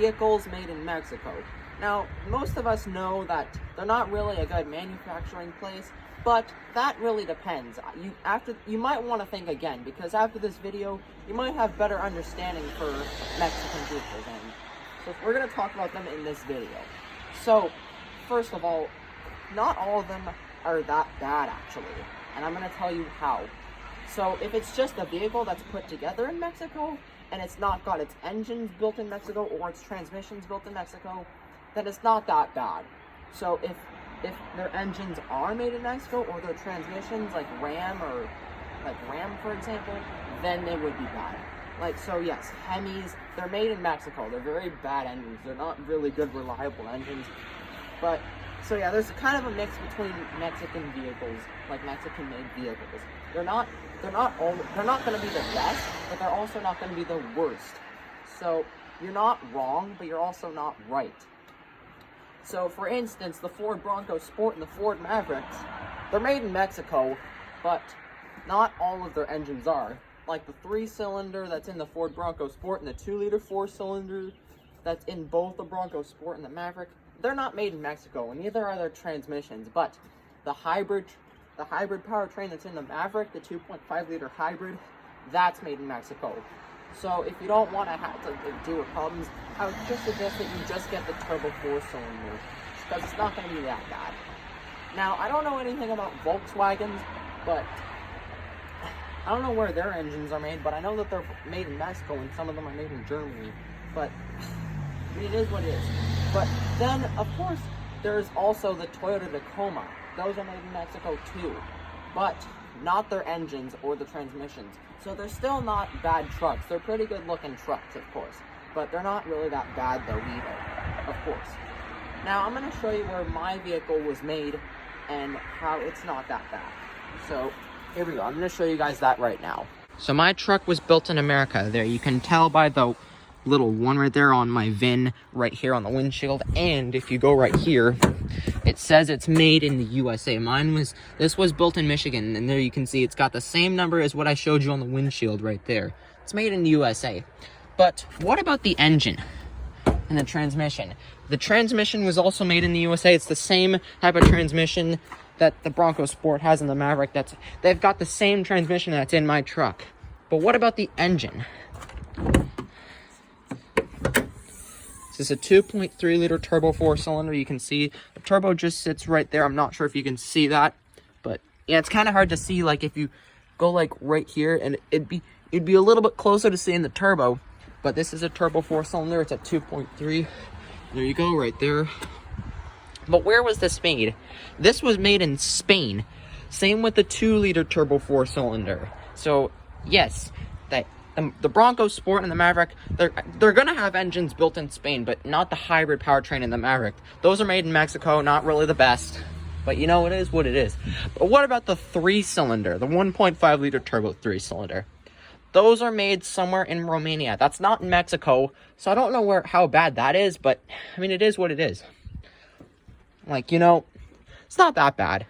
vehicles made in Mexico. Now, most of us know that they're not really a good manufacturing place, but that really depends. You might want to think again, because after this video, you might have better understanding for Mexican vehicles, and so we're going to talk about them in this video. So, first of all, not all of them are that bad, actually, and I'm going to tell you how. So, if it's just a vehicle that's put together in Mexico, and it's not got its engines built in Mexico, or its transmissions built in Mexico, then it's not that bad. So if their engines are made in Mexico, or their transmissions, like Ram, for example, then they would be bad. So yes, Hemis, they're made in Mexico. They're very bad engines. They're not really good, reliable engines. But, so yeah, there's kind of a mix between Mexican vehicles, like Mexican-made vehicles. They're not going to be the best, but they're also not going to be the worst. So you're not wrong, but you're also not right. So, for instance, the Ford Bronco Sport and the Ford Mavericks, they're made in Mexico, but not all of their engines are. Like the 3-cylinder that's in the Ford Bronco Sport and the 2-liter 4-cylinder that's in both the Bronco Sport and the Maverick, they're not made in Mexico, and neither are their transmissions. But the hybrid powertrain that's in the Maverick, the 2.5-liter hybrid, that's made in Mexico. So if you don't want to have to deal with problems, I would just suggest that you just get the turbo 4-cylinder, because it's not going to be that bad. Now, I don't know anything about Volkswagens, but I don't know where their engines are made, but I know that they're made in Mexico, and some of them are made in Germany. But I mean, it is what it is. But then, of course, there's also the Toyota Tacoma. Those are made in Mexico too, but not their engines or the transmissions. So they're still not bad trucks. They're pretty good looking trucks, of course, but they're not really that bad though either, of course. Now I'm going to show you where my vehicle was made and how it's not that bad. So here we go. I'm going to show you guys that right now. So my truck was built in America. There, you can tell by the little one right there on my VIN right here on the windshield, and if you go right here, it says it's made in the USA. This was built in Michigan, and there you can see it's got the same number as what I showed you on the windshield right there. It's made in the USA. But what about the engine and the transmission? The transmission was also made in the USA. It's the same type of transmission that the Bronco Sport has in the Maverick. They've got the same transmission that's in my truck. But what about the engine? This is a 2.3-liter turbo 4-cylinder. You can see the turbo just sits right there. I'm not sure if you can see that, but yeah, it's kind of hard to see. Like if you go like right here, and it'd be a little bit closer to seeing the turbo. But this is a turbo 4-cylinder. It's a 2.3. There you go, right there. But where was this made? This was made in Spain. Same with the 2-liter turbo 4-cylinder. So yes, the Bronco Sport and the Maverick, they're gonna have engines built in Spain, but not the hybrid powertrain in the Maverick. Those are made in Mexico, not really the best, but you know, it is what it is. But what about the 3-cylinder, the 1.5-liter turbo 3-cylinder? Those are made somewhere in Romania. That's not in Mexico, so I don't know how bad that is, but I mean, it is what it is. Like, you know, it's not that bad.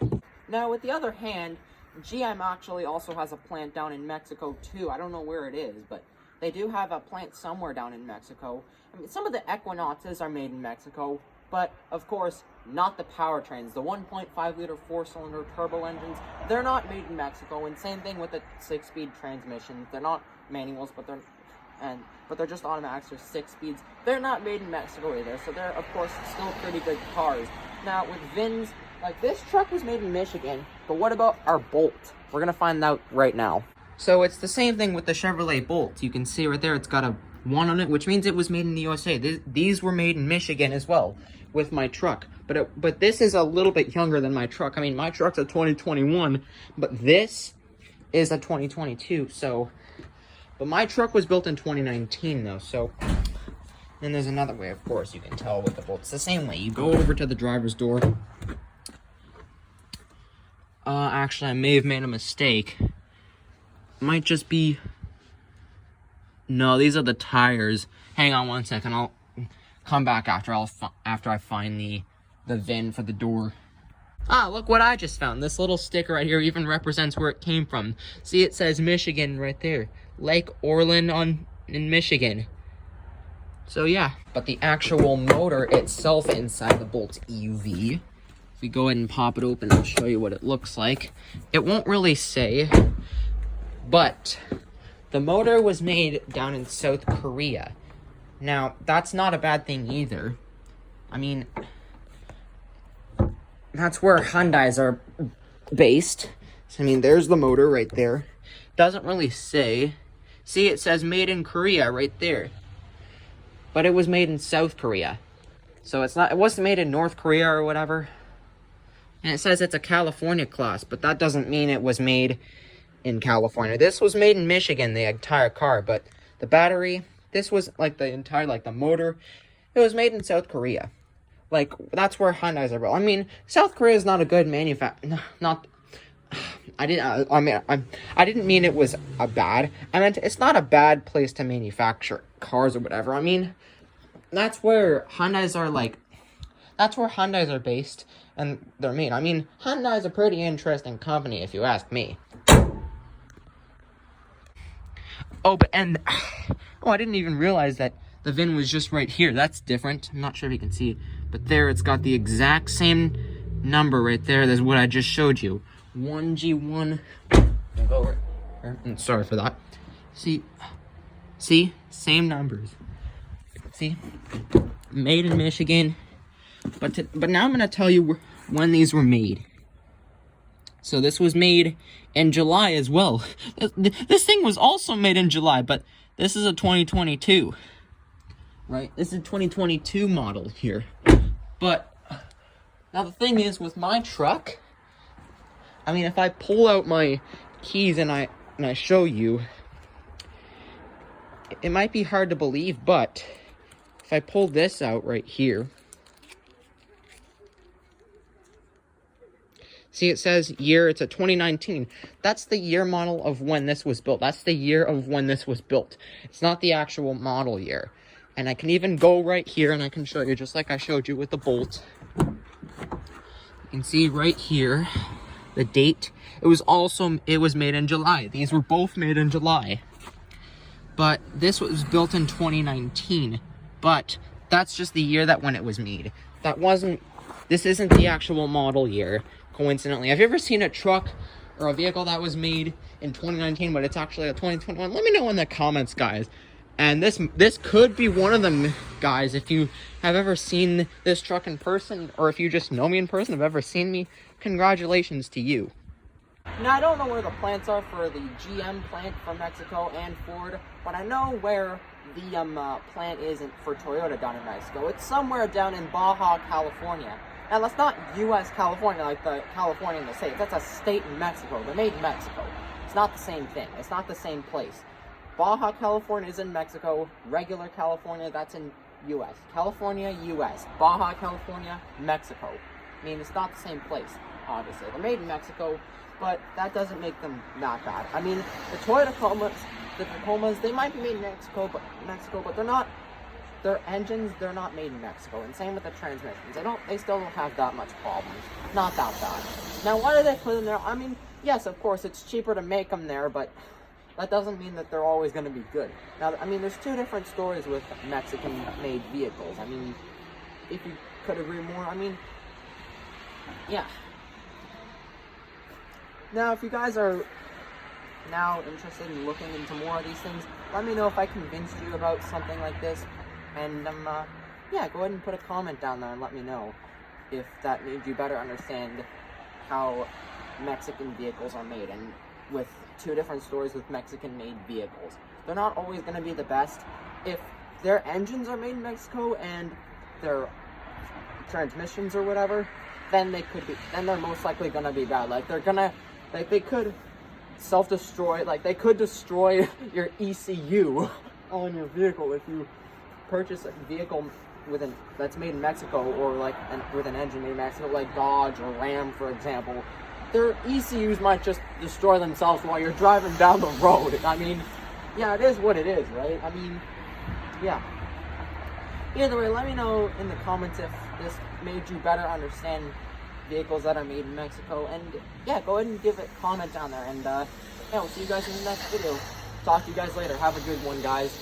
Now, with the other hand, GM actually also has a plant down in Mexico too. I don't know where it is, but they do have a plant somewhere down in Mexico. I mean, some of the Equinoxes are made in Mexico, but of course, not the powertrains. The 1.5-liter 4-cylinder turbo engines, they're not made in Mexico. And same thing with the 6-speed transmissions. They're not manuals, but they're just automatics or 6 speeds. They're not made in Mexico either, so they're of course still pretty good cars. Now with VINs, like this truck was made in Michigan, but what about our Bolt? We're gonna find out right now. So it's the same thing with the Chevrolet Bolt. You can see right there, it's got a 1 on it, which means it was made in the USA. These were made in Michigan as well with my truck, but this is a little bit younger than my truck. I mean, my truck's a 2021, but this is a 2022. So, but my truck was built in 2019 though. So, then there's another way, of course, you can tell with the Bolt. It's the same way. You go over to the driver's door. Actually, I may have made a mistake. Might just be... No, these are the tires. Hang on one second. I'll come back after I find the VIN for the door. Ah, look what I just found. This little sticker right here even represents where it came from. See, it says Michigan right there. Lake Orland in Michigan. So yeah, but the actual motor itself inside the Bolt EUV, if we go ahead and pop it open, I'll show you what it looks like. It won't really say, but the motor was made down in South Korea. Now, that's not a bad thing either. I mean, that's where Hyundais are based. So, I mean, there's the motor right there. Doesn't really say. See, it says made in Korea right there. But it was made in South Korea. So it wasn't made in North Korea or whatever. And it says it's a California class, but that doesn't mean it was made in California. This was made in Michigan, the entire car, but the battery, this was like the motor, it was made in South Korea. Like, that's where Hyundais are built. I mean, South Korea is not a good I didn't mean it was a bad. I meant it's not a bad place to manufacture cars or whatever. I mean, that's where Hyundais are based and they're made. I mean, Hyundai is a pretty interesting company if you ask me. Oh, I didn't even realize that the VIN was just right here. That's different. I'm not sure if you can see, but there it's got the exact same number right there. That's what I just showed you. 1G1. Sorry for that. See, same numbers. See, made in Michigan. But now I'm gonna tell you when these were made. So this was made in July as well. This thing was also made in July, but this is a 2022. Right? This is a 2022 model here. But now the thing is, with my truck, I mean, if I pull out my keys and I show you, it might be hard to believe, but if I pull this out right here, see, it says year, it's a 2019. That's the year model of when this was built. That's the year of when this was built. It's not the actual model year. And I can even go right here and I can show you, just like I showed you with the Bolt. You can see right here the date. It was made in July. These were both made in July. But this was built in 2019. But that's just the year that when it was made. This isn't the actual model year, coincidentally. Have you ever seen a truck or a vehicle that was made in 2019, but it's actually a 2021? Let me know in the comments, guys. And this could be one of them, guys. If you have ever seen this truck in person, or if you just know me in person, have ever seen me, congratulations to you. Now, I don't know where the plants are for the GM plant for Mexico and Ford, but I know where the plant is for Toyota down in Mexico. It's somewhere down in Baja, California. And that's not U.S. California like the California in the States. That's a state in Mexico. They're made in Mexico. It's not the same thing. It's not the same place. Baja California is in Mexico. Regular California, that's in U.S. California, U.S. Baja California, Mexico. I mean, it's not the same place, obviously. They're made in Mexico, but that doesn't make them not bad. I mean, the Tacomas, they might be made in Mexico, but they're not. Their engines, they're not made in Mexico. And same with the transmissions. They still don't have that much problems. Not that bad. Now, why do they put them there? I mean, yes, of course, it's cheaper to make them there, but that doesn't mean that they're always going to be good. Now, I mean, there's two different stories with Mexican-made vehicles. I mean, if you could agree more, I mean, yeah. Now, if you guys are now interested in looking into more of these things, let me know if I convinced you about something like this. And, yeah, go ahead and put a comment down there and let me know if that made you better understand how Mexican vehicles are made. And with two different stories with Mexican-made vehicles, they're not always going to be the best. If their engines are made in Mexico and their transmissions or whatever, then they're most likely going to be bad. They could self-destroy, they could destroy your ECU on your vehicle if you purchase a vehicle that's made in Mexico, or with an engine made in Mexico, like Dodge or Ram, for example. Their ECUs might just destroy themselves while you're driving down the road. I mean, yeah, it is what it is, right? I mean, yeah. Either way, let me know in the comments if this made you better understand vehicles that are made in Mexico. And yeah, go ahead and give a comment down there. And yeah, we'll see you guys in the next video. Talk to you guys later. Have a good one, guys.